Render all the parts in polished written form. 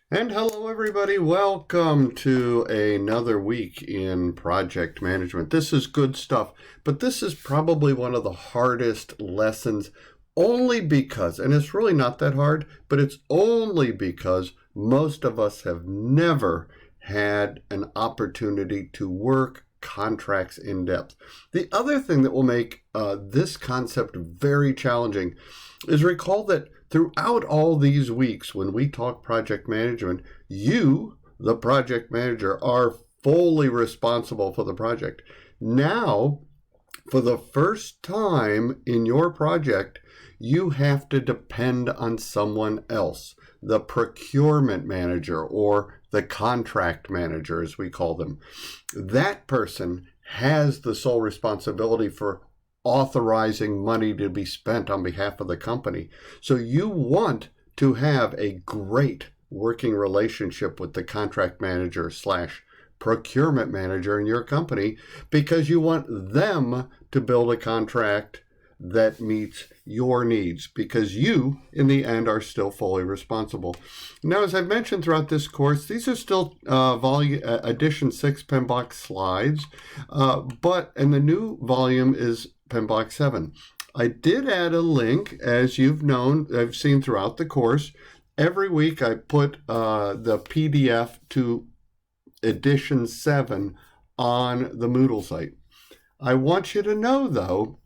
And hello, everybody. Welcome to another week in project management. This is good stuff, but this is probably one of the hardest lessons only because, and it's really not that hard, but it's only because most of us have never had an opportunity to work contracts in depth. The other thing that will make this concept very challenging is recall that throughout all these weeks when we talk project management, you, the project manager, are fully responsible for the project. Now, for the first time in your project, you have to depend on someone else, the procurement manager or the contract manager, as we call them. That person has the sole responsibility for authorizing money to be spent on behalf of the company. So you want to have a great working relationship with the contract manager slash procurement manager in your company because you want them to build a contract that meets your needs because you, in the end, are still fully responsible. Now, as I've mentioned throughout this course, these are still edition 6 PMBOK slides, and the new volume is PMBOK 7. I did add a link, as you've known, I've seen throughout the course. Every week I put the PDF to edition 7 on the Moodle site. I want you to know, though,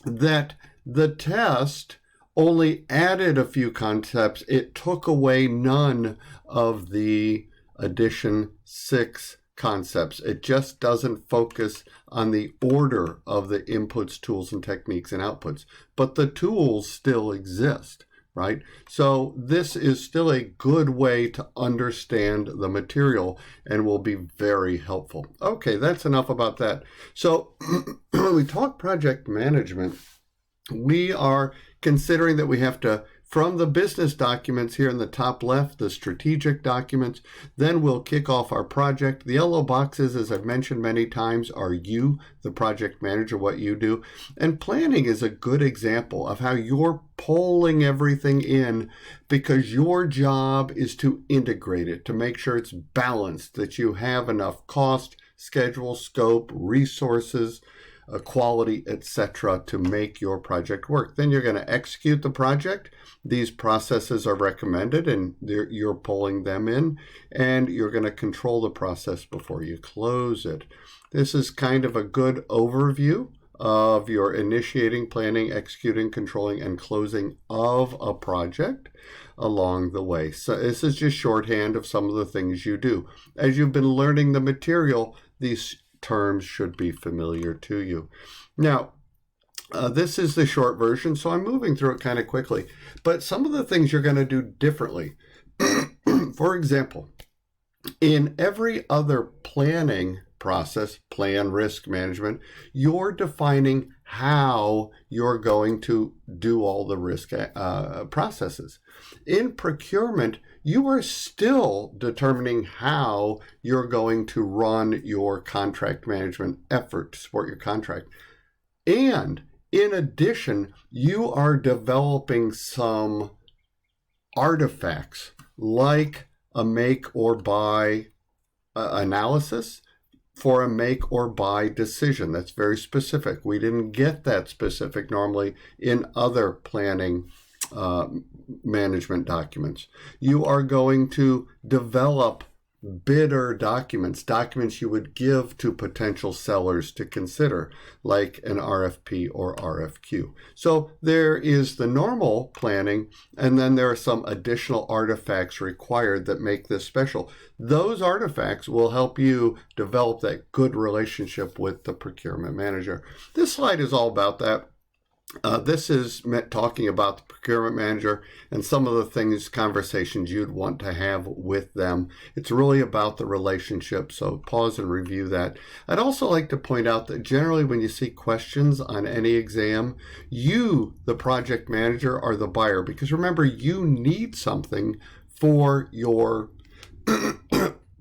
that the test only added a few concepts. It took away none of the edition 6 concepts. It just doesn't focus on the order of the inputs, tools, and techniques and outputs. But the tools still exist, right? So this is still a good way to understand the material and will be very helpful. Okay, that's enough about that. So when we talk project management, we are considering that we have to, from the business documents here in the top left, the strategic documents, then we'll kick off our project. The yellow boxes, as I've mentioned many times, are you, the project manager, what you do. And planning is a good example of how you're pulling everything in because your job is to integrate it, to make sure it's balanced, that you have enough cost, schedule, scope, resources, quality, etc., to make your project work. Then you're going to execute the project. These processes are recommended and you're pulling them in, and you're going to control the process before you close it. This is kind of a good overview of your initiating, planning, executing, controlling, and closing of a project along the way. So this is just shorthand of some of the things you do. As you've been learning the material, these terms should be familiar to you. Now, this is the short version, so I'm moving through it kind of quickly. But some of the things you're going to do differently. For example, in every other planning process, plan, risk management, you're defining how you're going to do all the risk processes. In procurement, you are still determining how you're going to run your contract management effort to support your contract. And in addition, you are developing some artifacts like a make or buy analysis for a make or buy decision. That's very specific. We didn't get that specific normally in other planning management documents. You are going to develop bidder documents, documents you would give to potential sellers to consider, like an RFP or RFQ. So there is the normal planning, and then there are some additional artifacts required that make this special. Those artifacts will help you develop that good relationship with the procurement manager. This slide is all about that. This is talking about the procurement manager and some of the things, conversations you'd want to have with them. It's really about the relationship, so pause and review that. I'd also like to point out that generally when you see questions on any exam, you, the project manager, are the buyer, because remember, you need something for your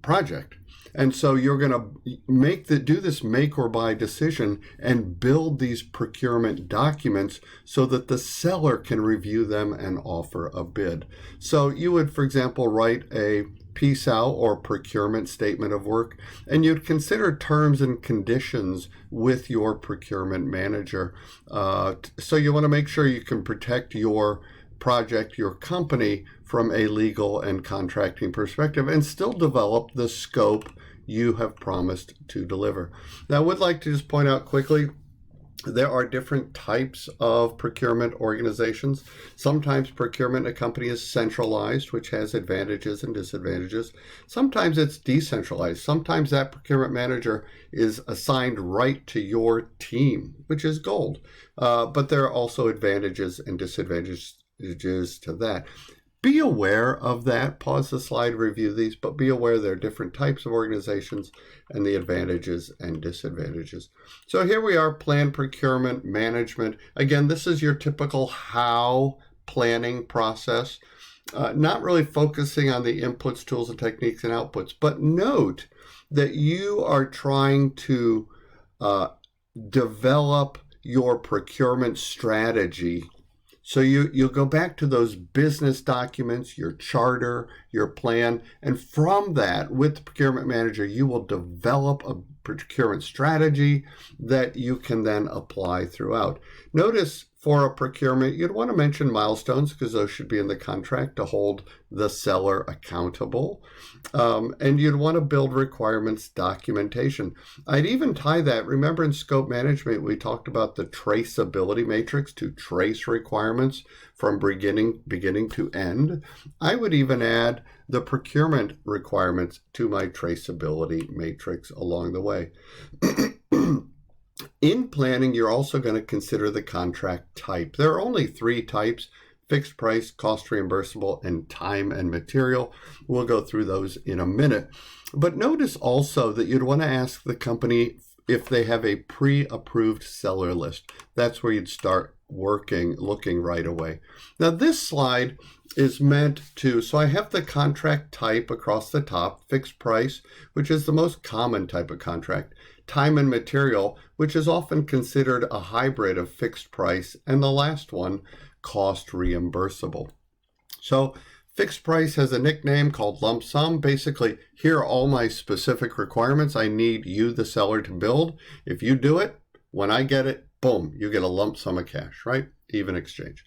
project. And so you're going to do this make or buy decision and build these procurement documents so that the seller can review them and offer a bid. So you would, for example, write a PSAL or procurement statement of work, and you'd consider terms and conditions with your procurement manager. So you want to make sure you can protect your project, your company, from a legal and contracting perspective and still develop the scope you have promised to deliver. Now, I would like to just point out quickly, there are different types of procurement organizations. Sometimes procurement in a company is centralized, which has advantages and disadvantages. Sometimes it's decentralized. Sometimes that procurement manager is assigned right to your team, which is gold. But there are also advantages and disadvantages to that. Be aware of that. Pause the slide, review these, but be aware there are different types of organizations and the advantages and disadvantages. So here we are, plan, procurement, management. Again, this is your typical how planning process, not really focusing on the inputs, tools, and techniques and outputs, but note that you are trying to develop your procurement strategy. So you'll go back to those business documents, your charter, your plan, and from that, with the procurement manager, you will develop a procurement strategy that you can then apply throughout. Notice for a procurement, you'd want to mention milestones because those should be in the contract to hold the seller accountable. And you'd want to build requirements documentation. I'd even tie that. Remember in scope management, we talked about the traceability matrix to trace requirements from beginning to end. I would even add the procurement requirements to my traceability matrix along the way. In planning, you're also going to consider the contract type. There are only 3 types: fixed price, cost reimbursable, and time and material. We'll go through those in a minute. But notice also that you'd want to ask the company if they have a pre-approved seller list. That's where you'd start looking right away. Now this slide is meant to, so I have the contract type across the top, fixed price, which is the most common type of contract, time and material, which is often considered a hybrid of fixed price, and the last one, cost reimbursable. So fixed price has a nickname called lump sum. Basically, here are all my specific requirements I need you, the seller, to build. If you do it, when I get it, boom, you get a lump sum of cash, right? Even exchange.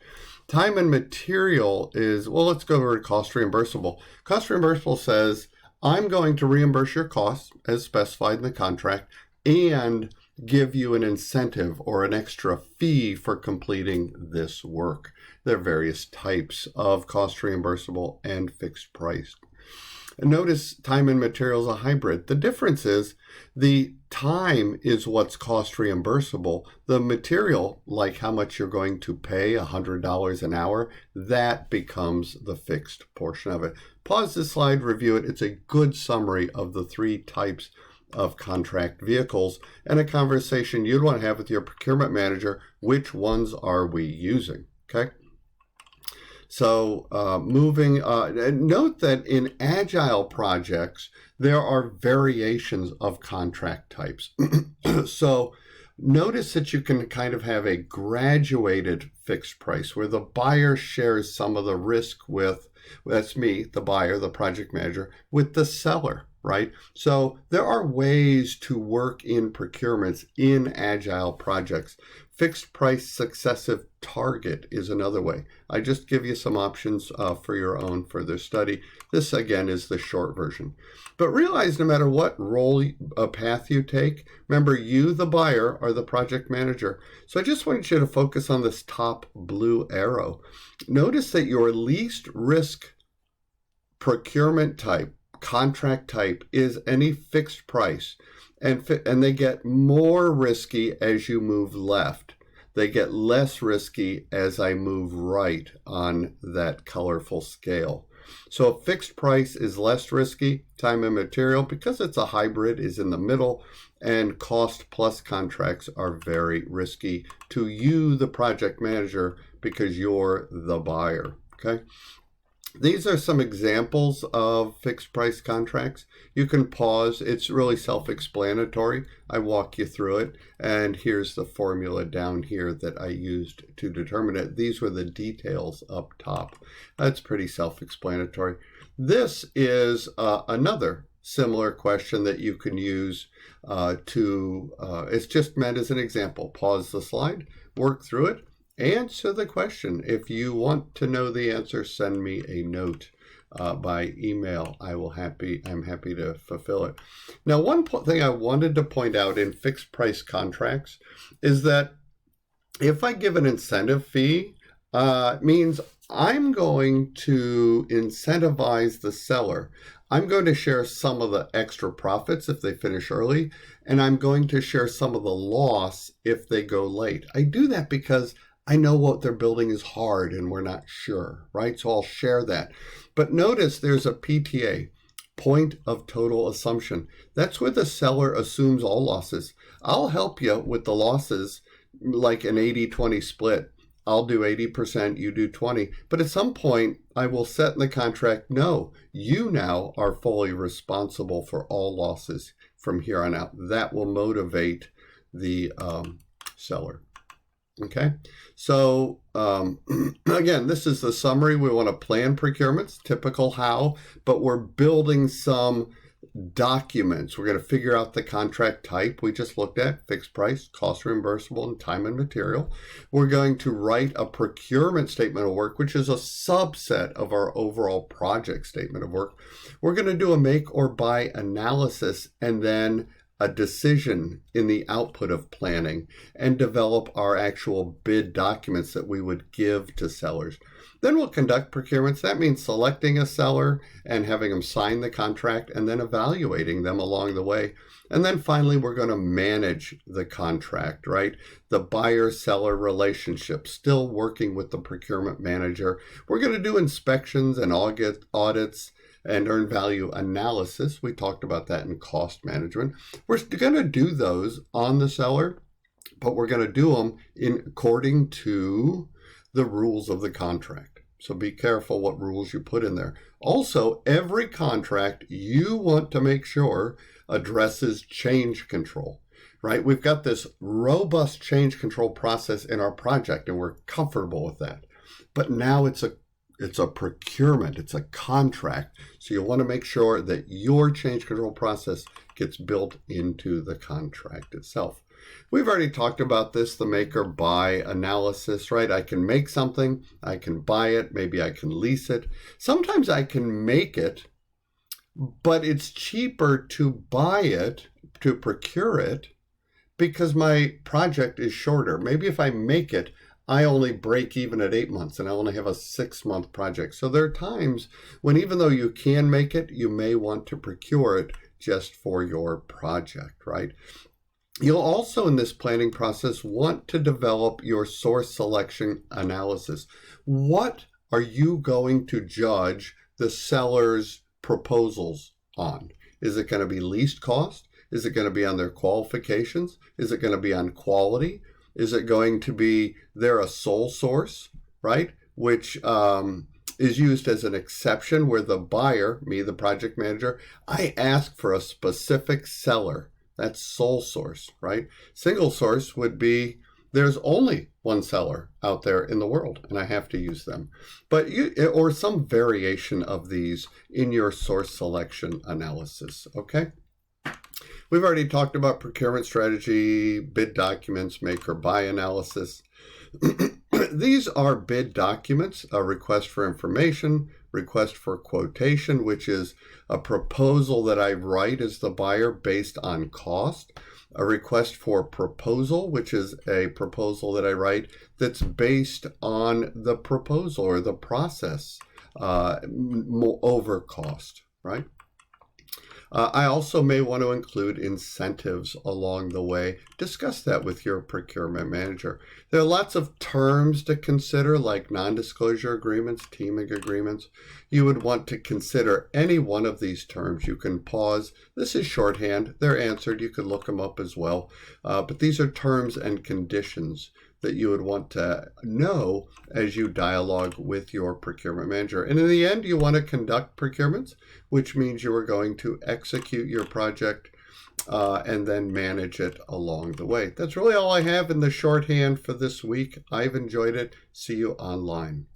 Time and material is, well, let's go over to cost reimbursable. Cost reimbursable says, I'm going to reimburse your costs as specified in the contract and give you an incentive or an extra fee for completing this work. There are various types of cost reimbursable and fixed price. And notice time and material is a hybrid. The difference is the time is what's cost reimbursable. The material, like how much you're going to pay, $100 an hour, that becomes the fixed portion of it. Pause this slide, review it. It's a good summary of the 3 types of contract vehicles and a conversation you'd want to have with your procurement manager. Which ones are we using? Okay. So note that in agile projects, there are variations of contract types. So notice that you can kind of have a graduated fixed price where the buyer shares some of the risk with, that's me, the buyer, the project manager, with the seller. Right? So there are ways to work in procurements in agile projects. Fixed price successive target is another way. I just give you some options for your own further study. This again is the short version. But realize no matter what role, path you take, remember you, the buyer, are the project manager. So I just want you to focus on this top blue arrow. Notice that your least risk procurement type, contract type, is any fixed price, and they get more risky as you move left. They get less risky as I move right on that colorful scale. So a fixed price is less risky. Time and material, because it's a hybrid, is in the middle, and cost plus contracts are very risky to you, the project manager, because you're the buyer. Okay. These are some examples of fixed price contracts. You can pause. It's really self-explanatory. I walk you through it. And here's the formula down here that I used to determine it. These were the details up top. That's pretty self-explanatory. This is another similar question that you can use it's just meant as an example. Pause the slide, work through it, answer the question. If you want to know the answer, send me a note by email. I'm happy to fulfill it. Now, one thing I wanted to point out in fixed price contracts is that if I give an incentive fee, it means I'm going to incentivize the seller. I'm going to share some of the extra profits if they finish early, and I'm going to share some of the loss if they go late. I do that because I know what they're building is hard and we're not sure, right? So I'll share that. But notice there's a PTA, point of total assumption. That's where the seller assumes all losses. I'll help you with the losses like an 80-20 split. I'll do 80%, you do 20. But at some point, I will set in the contract, no, you now are fully responsible for all losses from here on out. That will motivate the seller. Okay, so again, this is the summary. We want to plan procurements, typical how, but we're building some documents. We're going to figure out the contract type we just looked at, fixed price, cost reimbursable, and time and material. We're going to write a procurement statement of work, which is a subset of our overall project statement of work. We're going to do a make or buy analysis and then a decision in the output of planning and develop our actual bid documents that we would give to sellers. Then we'll conduct procurements. That means selecting a seller and having them sign the contract and then evaluating them along the way. And then finally, we're going to manage the contract, right? The buyer-seller relationship, still working with the procurement manager. We're going to do inspections and audits and earned value analysis. We talked about that in cost management. We're going to do those on the seller, but we're going to do them according to the rules of the contract. So be careful what rules you put in there. Also, every contract you want to make sure addresses change control, right? We've got this robust change control process in our project and we're comfortable with that. But now it's a procurement, it's a contract. So you want to make sure that your change control process gets built into the contract itself. We've already talked about this, the make or buy analysis, right? I can make something, I can buy it, maybe I can lease it. Sometimes I can make it, but it's cheaper to buy it, to procure it, because my project is shorter. Maybe if I make it, I only break even at 8 months and I only have a 6-month project. So there are times when even though you can make it, you may want to procure it just for your project, right? You'll also in this planning process want to develop your source selection analysis. What are you going to judge the seller's proposals on? Is it going to be least cost? Is it going to be on their qualifications? Is it going to be on quality? Is it going to be they're a sole source, right? Which is used as an exception where the buyer, me, the project manager, I ask for a specific seller. That's sole source, right? Single source would be there's only one seller out there in the world and I have to use them. But or some variation of these in your source selection analysis, okay? We've already talked about procurement strategy, bid documents, make or buy analysis. These are bid documents, a request for information, request for quotation, which is a proposal that I write as the buyer based on cost, a request for proposal, which is a proposal that I write that's based on the proposal or the process over cost, right? I also may want to include incentives along the way. Discuss that with your procurement manager. There are lots of terms to consider, like non-disclosure agreements, teaming agreements. You would want to consider any one of these terms. You can pause. This is shorthand. They're answered. You could look them up as well. But these are terms and conditions that you would want to know as you dialogue with your procurement manager. And in the end, you want to conduct procurements, which means you are going to execute your project and then manage it along the way. That's really all I have in the shorthand for this week. I've enjoyed it. See you online.